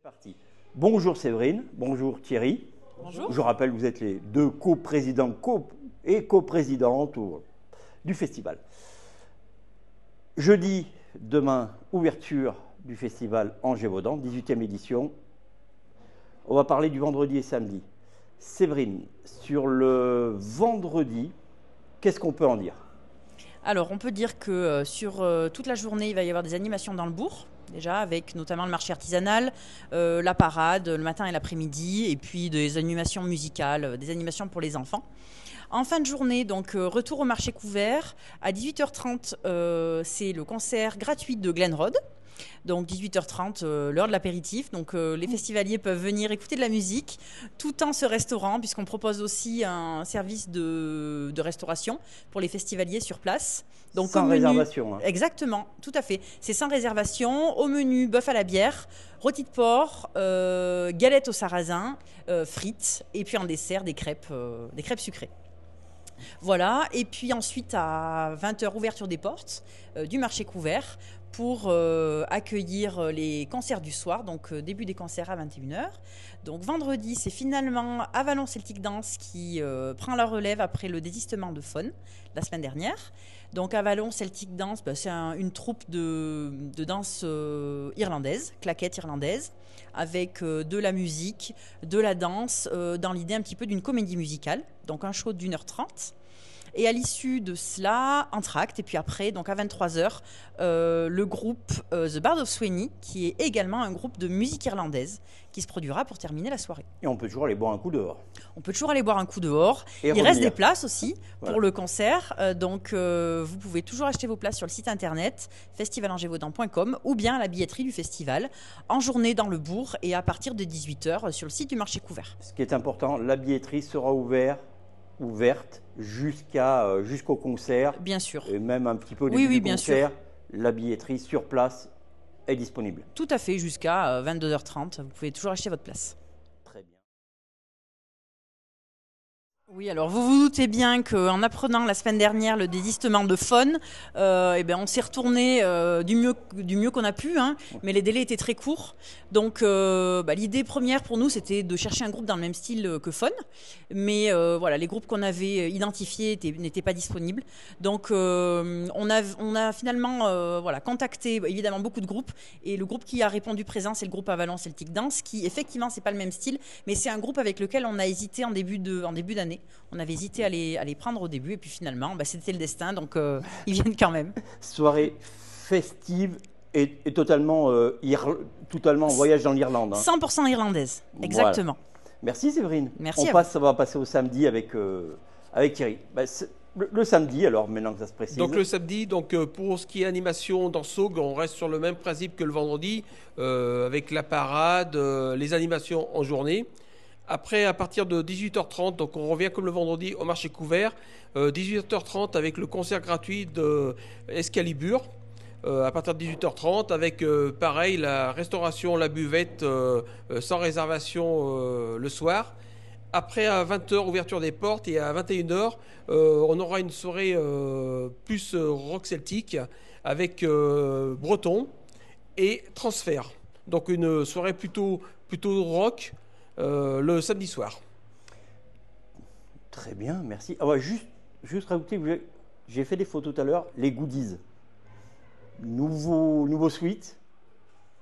Parti. Bonjour Séverine, bonjour Thierry. Bonjour. Je rappelle, vous êtes les deux coprésidents et coprésidentes du festival. Jeudi, demain, ouverture du festival Angers-Vaudan, 18e édition. On va parler du vendredi et samedi. Séverine, sur le vendredi, qu'est-ce qu'on peut en dire? Alors, on peut dire que sur toute la journée, il va y avoir des animations dans le bourg, déjà, avec notamment le marché artisanal, la parade, le matin et l'après-midi, et puis des animations musicales, des animations pour les enfants. En fin de journée, donc, retour au marché couvert. À 18h30, c'est le concert gratuit de Glen Road. Donc 18h30, l'heure de l'apéritif. Donc les festivaliers peuvent venir écouter de la musique tout en se restaurant, puisqu'on propose aussi un service de restauration pour les festivaliers sur place. Donc sans réservation. Hein. Exactement, tout à fait. C'est sans réservation. Au menu, bœuf à la bière, rôti de porc, galettes au sarrasin, frites, et puis en dessert, des crêpes sucrées. Voilà, et puis ensuite à 20h, ouverture des portes du marché couvert pour accueillir les concerts du soir, donc début des concerts à 21h. Donc vendredi, c'est finalement Avalon Celtic Dance qui prend la relève après le désistement de Faune la semaine dernière. Donc Avalon Celtic Dance, c'est une troupe de danse irlandaise, claquette irlandaise, avec de la musique, de la danse, dans l'idée un petit peu d'une comédie musicale, donc un show d'1h30. Et à l'issue de cela, entr'acte, et puis après, donc à 23h, le groupe The Bard of Sweeney, qui est également un groupe de musique irlandaise, qui se produira pour terminer la soirée. Et on peut toujours aller boire un coup dehors. On peut toujours aller boire un coup dehors. Il reste des places aussi pour le concert, donc vous pouvez toujours acheter vos places sur le site internet festivalangevaudan.com ou bien à la billetterie du festival, en journée dans le bourg et à partir de 18h sur le site du marché couvert. Ce qui est important, la billetterie sera ouverte jusqu'au concert. Bien sûr. Et même un petit peu au début du concert, la billetterie sur place est disponible. Tout à fait, jusqu'à 22h30. Vous pouvez toujours acheter votre place. Très bien. Oui, alors vous vous doutez bien qu'en apprenant la semaine dernière le désistement de Faune, on s'est retourné du mieux qu'on a pu, hein, mais les délais étaient très courts. Donc l'idée première pour nous, c'était de chercher un groupe dans le même style que Faune, mais les groupes qu'on avait identifiés n'étaient pas disponibles. Donc on a finalement contacté évidemment beaucoup de groupes, et le groupe qui a répondu présent, c'est le groupe Avalon Celtic Dance, qui effectivement c'est pas le même style, mais c'est un groupe avec lequel on a hésité en début d'année. On avait hésité à les prendre au début, et puis finalement, c'était le destin, donc ils viennent quand même. Soirée festive et totalement voyage dans l'Irlande. Hein. 100% irlandaise, exactement. Voilà. Merci Séverine. Merci. On va passer au samedi avec Thierry. Le samedi, alors maintenant que ça se précise. Donc le samedi, pour ce qui est animation dans Saugues, on reste sur le même principe que le vendredi, avec la parade, les animations en journée. Après, à partir de 18h30, donc on revient comme le vendredi au marché couvert. 18h30 avec le concert gratuit de Excalibur. À partir de 18h30 avec pareil la restauration, la buvette sans réservation le soir. Après, à 20h, ouverture des portes, et à 21h, on aura une soirée plus rock celtique avec breton et transfert. Donc une soirée plutôt rock le samedi soir. Très bien, merci. Ah ouais, juste rajouter, j'ai fait des photos tout à l'heure, les goodies. Nouveau suite,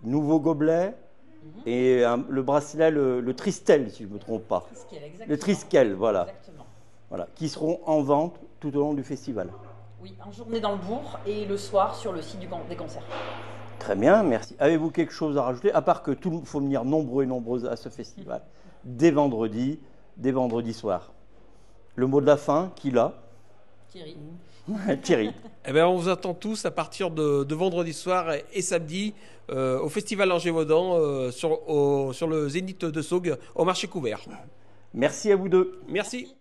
nouveau gobelet, et le bracelet, le Triskel, si je ne me trompe pas. Le Triskel, voilà. Exactement. Voilà, qui seront en vente tout au long du festival. Oui, en journée dans le bourg et le soir sur le site des concerts. Très bien, merci. Avez-vous quelque chose à rajouter, à part que il faut venir nombreux et nombreuses à ce festival, dès vendredi soirs. Le mot de la fin, qui l'a? Thierry. Thierry. On vous attend tous à partir de vendredi soir et samedi au festival Angers-Vaudan sur le Zénith de Saugues au marché couvert. Merci à vous deux. Merci.